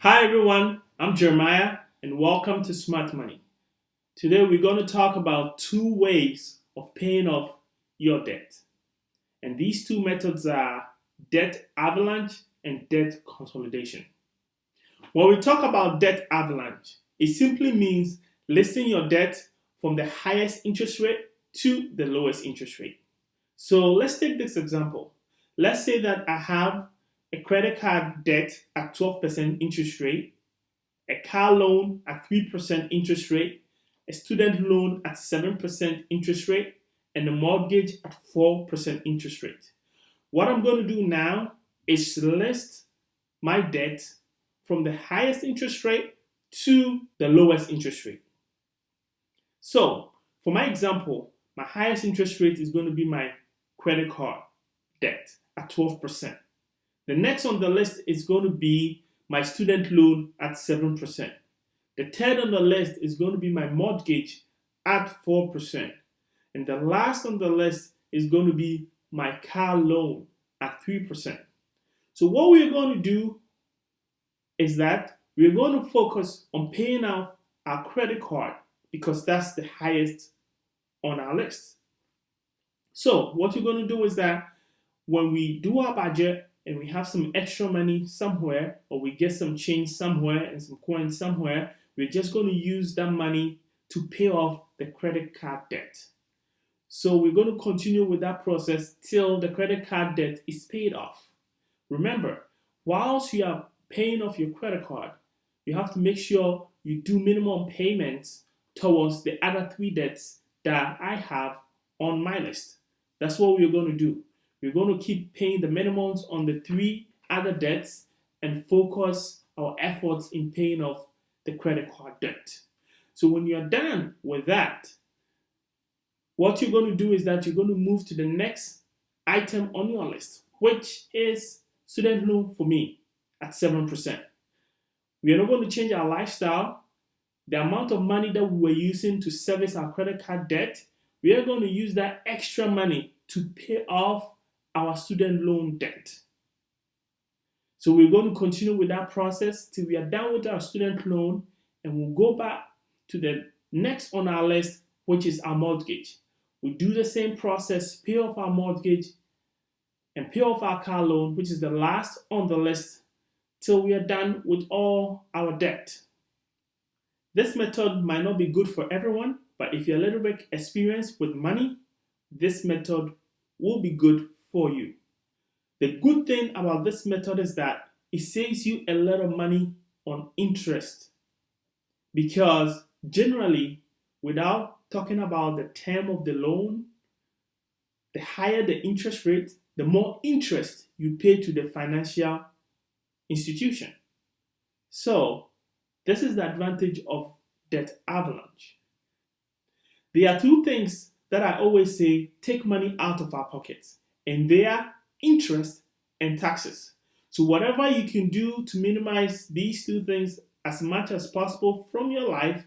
Hi everyone, I'm Jeremiah and welcome to Smart Money. Today we're going to talk about two ways of paying off your debt. And these two methods are debt avalanche and debt consolidation. When we talk about debt avalanche, it simply means listing your debt from the highest interest rate to the lowest interest rate. So let's take this example. Let's say that I have a credit card debt at 12% interest rate, a car loan at 3% interest rate, a student loan at 7% interest rate, and a mortgage at 4% interest rate. What I'm going to do now is list my debt from the highest interest rate to the lowest interest rate. So, for my example, my highest interest rate is going to be my credit card debt at 12%. The next on the list is going to be my student loan at 7%. The third on the list is going to be my mortgage at 4%. And the last on the list is going to be my car loan at 3%. So what we're going to do is that we're going to focus on paying out our credit card because that's the highest on our list. So what we're going to do is that when we do our budget and we have some extra money somewhere, or we get some change somewhere and some coins somewhere, we're just going to use that money to pay off the credit card debt. So we're going to continue with that process till the credit card debt is paid off. Remember, whilst you are paying off your credit card, you have to make sure you do minimum payments towards the other three debts that I have on my list. That's what we're going to do. We're going to keep paying the minimums on the three other debts and focus our efforts in paying off the credit card debt. So when you're done with that, what you're going to do is that you're going to move to the next item on your list, which is student loan for me at 7%. We are not going to change our lifestyle. The amount of money that we were using to service our credit card debt, we are going to use that extra money to pay off our student loan debt. So we're going to continue with that process till we are done with our student loan, and we'll go back to the next on our list, which is our mortgage. We do the same process, pay off our mortgage and pay off our car loan, which is the last on the list, till we are done with all our debt. This method might not be good for everyone, but if you're a little bit experienced with money, this method will be good for you. The good thing about this method is that it saves you a lot of money on interest, because generally, without talking about the term of the loan, the higher the interest rate, the more interest you pay to the financial institution. So this is the advantage of debt avalanche. There are two things that I always say take money out of our pockets, and they are interest and taxes. So whatever you can do to minimize these two things as much as possible from your life,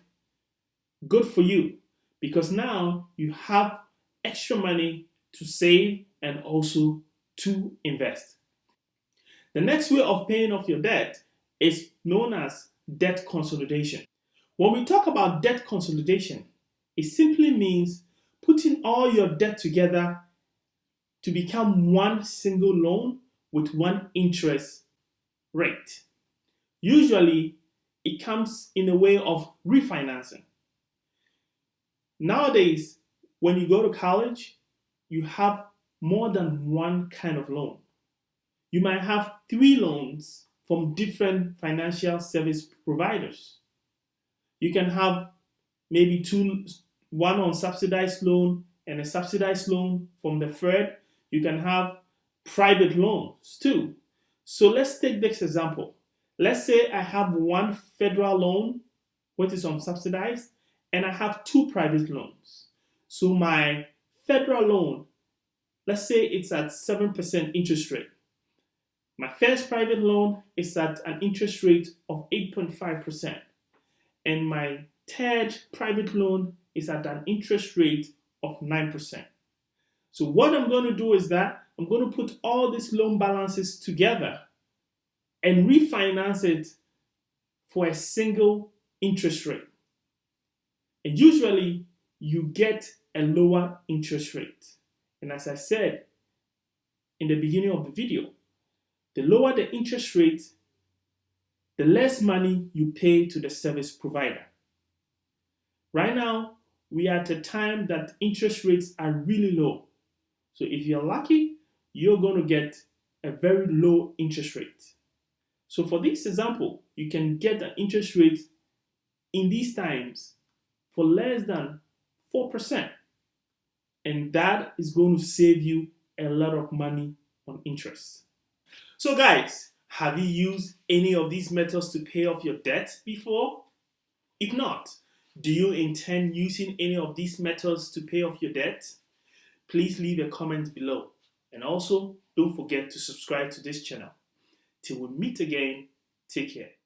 good for you, because now you have extra money to save and also to invest. The next way of paying off your debt is known as debt consolidation. When we talk about debt consolidation, it simply means putting all your debt together to become one single loan with one interest rate. Usually, it comes in a way of refinancing. Nowadays, when you go to college, you have more than one kind of loan. You might have three loans from different financial service providers. You can have maybe one on subsidized loan and a subsidized loan from the Fed. You can have private loans too. So let's take this example. Let's say I have one federal loan, which is unsubsidized, and I have two private loans. So my federal loan, let's say it's at 7% interest rate. My first private loan is at an interest rate of 8.5%. And my third private loan is at an interest rate of 9%. So what I'm going to do is that I'm going to put all these loan balances together and refinance it for a single interest rate. And usually you get a lower interest rate. And as I said in the beginning of the video, the lower the interest rate, the less money you pay to the service provider. Right now, we are at a time that interest rates are really low. So if you're lucky, you're going to get a very low interest rate. So for this example, you can get an interest rate in these times for less than 4%. And that is going to save you a lot of money on interest. So guys, have you used any of these methods to pay off your debt before? If not, do you intend using any of these methods to pay off your debt? Please leave a comment below. And also, don't forget to subscribe to this channel. Till we meet again, take care.